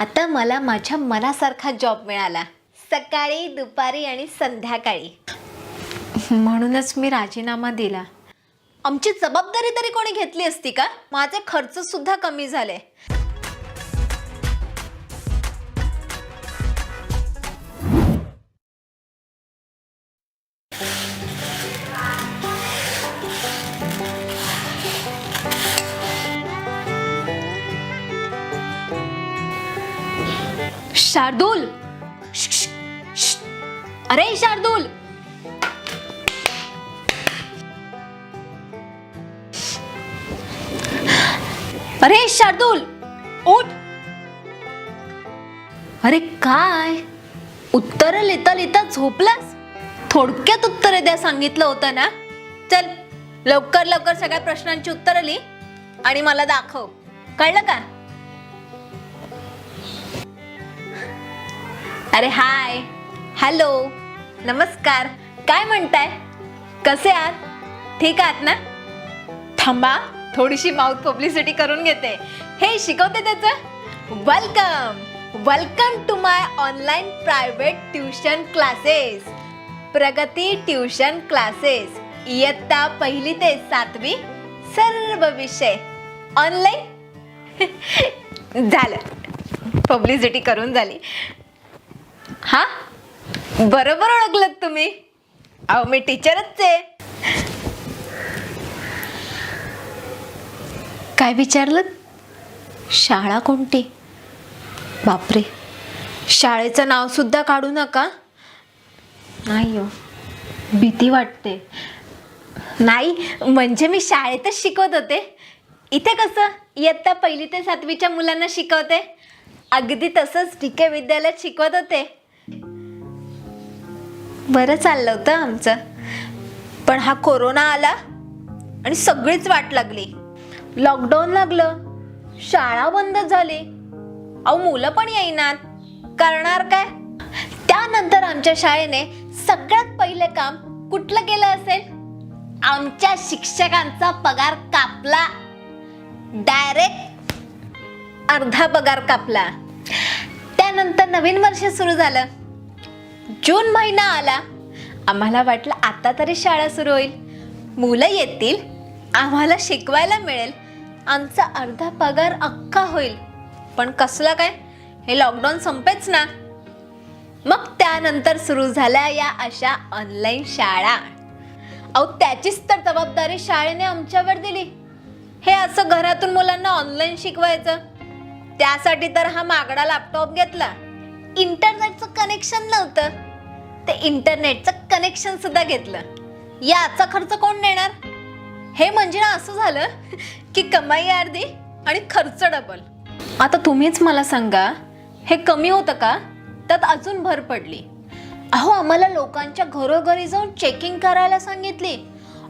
आता मला माझ्या मनासारखा जॉब मिळाला, सकाळी दुपारी आणि संध्याकाळी. म्हणूनच मी राजीनामा दिला. आमची जबाबदारी तरी कोणी घेतली असती का? माझे खर्च सुद्धा कमी झाले. शार्दूल, अरे शार्दूल, अरे शार्दूल, उठ. अरे काय उत्तर लिहिता लिहिता झोपलास? थोडक्यात उत्तरे द्या सांगितलं होतं ना. चल लवकर लवकर सगळ्या प्रश्नांची उत्तरं लिही आणि मला दाखव, कळलं का? अरे हाय, हॅलो, नमस्कार, काय म्हणताय? कसे आहात? ठीक आहात ना? थांबा, थोडीशी माउथ पब्लिसिटी करून घेते. हे शिकवते त्याचं. Welcome welcome to my online private tuition classes, Pragati tuition classes. इयत्ता 1ली ते 7वी सर्व विषय ऑनलाईन. झालं, पब्लिसिटी करून झाली. हा, बरोबर ओळखलत तुम्ही. अहो मी टीचरच आहे. काय विचारलं? शाळा कोणती? बापरे, शाळेचं नाव सुद्धा काढू नका. नाही हो, भीती वाटते. नाही म्हणजे मी शाळेतच शिकवत होते. इथे कसं इयत्ता 1ली ते 7वीच्या मुलांना शिकवते, अगदी तसंच DK विद्यालयात शिकवत होते. बरं चाललं होतं आमचं, पण हा कोरोना आला आणि सगळीच वाट लागली. लॉकडाऊन लागलं, शाळा बंद झाली. अहो मुलं पण येईनात, करणार काय? त्यानंतर आमच्या शाळेने सगळ्यात पहिले काम कुठलं केलं असेल? आमच्या शिक्षकांचा पगार कापला. डायरेक्ट अर्धा पगार कापला. त्यानंतर नवीन वर्ष सुरू झालं. जून महिना आला. आम्हाला वाटलं आता तरी शाळा सुरू होईल, मुलं येतील, आम्हाला शिकवायला मिळेल, आमचा अर्धा पगार अख्खा होईल. पण कसलं काय, हे लॉकडाऊन संपेच ना. मग त्यानंतर सुरू झाल्या या अशा ऑनलाईन शाळा. अहो त्याचीच तर जबाबदारी शाळेने आमच्यावर दिली. हे असं घरातून मुलांना ऑनलाईन शिकवायचं. त्यासाठी तर हा मागडा लॅपटॉप घेतला. इंटरनेटचं कनेक्शन नव्हतं, ते इंटरनेटचं कनेक्शन सुद्धा घेतलं. याचा खर्च कोण देणार? हे म्हणजे ना असं झालं की कमाई अर्धी आणि खर्च डबल. आता तुम्हीच मला सांगा, हे कमी होतं का? त्यात अजून भर पडली. अहो आम्हाला लोकांच्या घरोघरी जाऊन चेकिंग करायला सांगितली.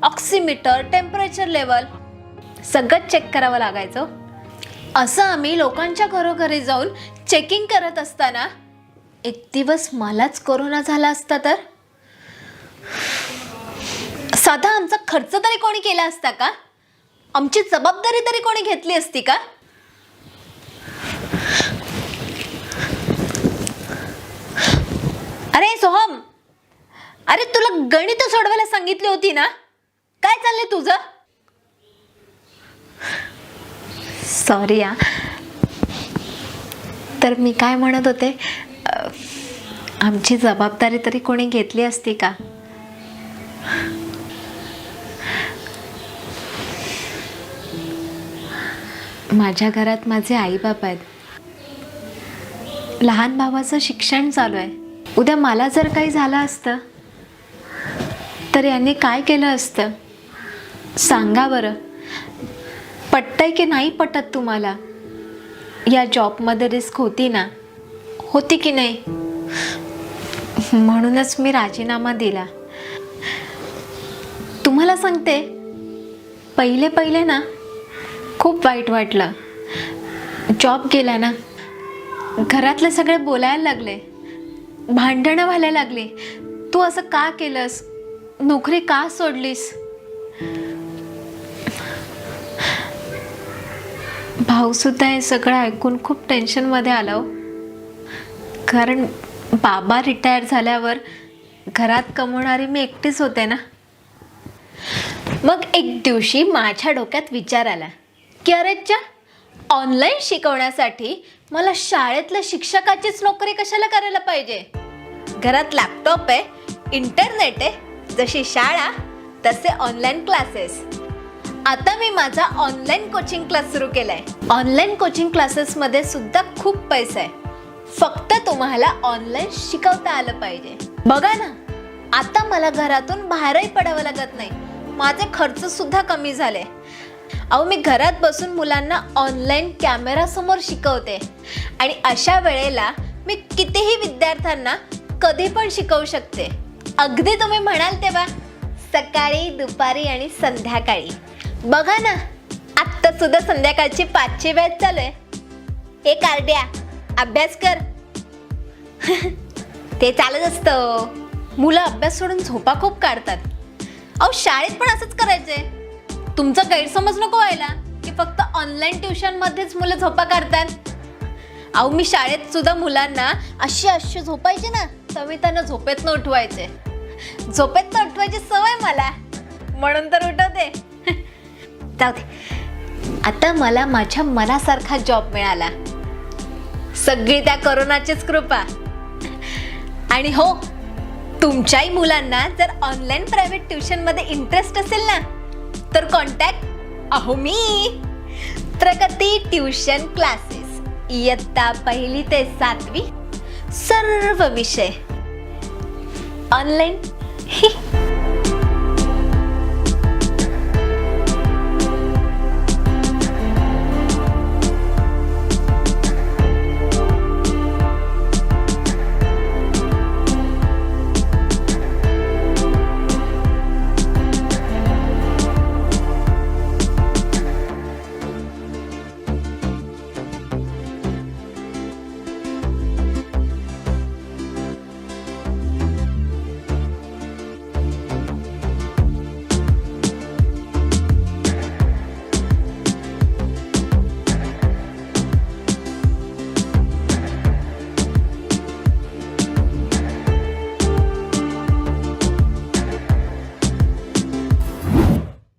ऑक्सिमीटर, टेम्परेचर लेवल सगळं चेक करावं लागायचं. असं आम्ही लोकांच्या घरोघरी जाऊन चेकिंग करत असताना एक दिवस मलाच कोरोना झाला असता तर? साधा आमचा खर्च तरी कोणी केला असता का? आमची जबाबदारी तरी कोणी घेतली असती का? अरे सोहम, अरे तुला गणित सोडवायला सांगितली होती ना, काय चाललंय तुझं? सॉरी या. तर मी काय म्हणत होते, आमची जबाबदारी तरी कोणी घेतली असती का? माझ्या घरात माझे आई बाबा आहेत. लहान भावाचं शिक्षण चालू आहे. उद्या मला जर काही झालं असतं तर यांनी काय केलं असतं सांगा बरं. पटतंय की नाही पटत तुम्हाला? या जॉबमध्ये रिस्क होती ना, होती की नाही? म्हणूनच मी राजीनामा दिला. तुम्हाला सांगते, पहिले पहिले ना खूप वाईट वाटलं. जॉब गेला ना, घरातले सगळे बोलायला लागले, भांडणं व्हायला लागली. तू असं का केलंस? नोकरी का सोडलीस? भाऊ सुद्धा हे सगळं ऐकून खूप टेन्शनमध्ये आला. कारण बाबा रिटायर झाल्यावर घरात कमवणारी मी एकटीच होते ना. मग एक दिवशी माझ्या डोक्यात विचार आला की अरेच्या, ऑनलाईन शिकवण्यासाठी मला शाळेतल्या शिक्षकाचीच नोकरी कशाला करायला पाहिजे. घरात लॅपटॉप आहे, इंटरनेट आहे, जशी शाळा तसे ऑनलाईन क्लासेस. आता मी माझा ऑनलाईन कोचिंग क्लास सुरू केलाय. ऑनलाईन कोचिंग क्लासेसमध्ये सुद्धा खूप पैसा आहे. फक्त तुम्हाला ऑनलाईन शिकवता आलं पाहिजे. बघा ना, आता मला घरातून बाहेरही पडावं लागत नाही. माझे खर्च सुद्धा कमी झाले. अहो, मी घरात बसून मुलांना ऑनलाईन कॅमेरा समोर शिकवते आणि अशा वेळेला मी कितीही विद्यार्थ्यांना कधी पण शिकवू शकते. अगदी तुम्ही म्हणाल तेव्हा सकाळी, दुपारी आणि संध्याकाळी. बघा ना, आत्ता सुद्धा संध्याकाळची 5ची बॅच चालू आहे. ए कार्ड्या, अभ्यास कर. ते चालत असतं. मुलं अभ्यास सोडून झोपा खूप काढतात. अहो, शाळेत पण असंच करायचंय. तुमचा गैरसमज नको व्हायला की फक्त ऑनलाईन ट्युशनमध्येच मुलं झोपा काढतात. अहो, मी शाळेत सुद्धा मुलांना अशी झोपायचे ना, तर मी त्यांना झोपेत न उठवायचे. झोपेत न उठवायची सवय मला, म्हणून तर उठवते. जाऊ दे. आता मला माझ्या मनासारखा जॉब मिळाला. सगळी त्या करोनाचीच कृपा. आणि हो, तुमच्याही मुलांना जर ऑनलाईन प्रायव्हेट ट्युशनमध्ये इंटरेस्ट असेल ना, तर कॉन्टॅक्ट अहो मी प्रगती ट्युशन क्लासेस. इयत्ता 1ली ते 7वी सर्व विषय ऑनलाईन.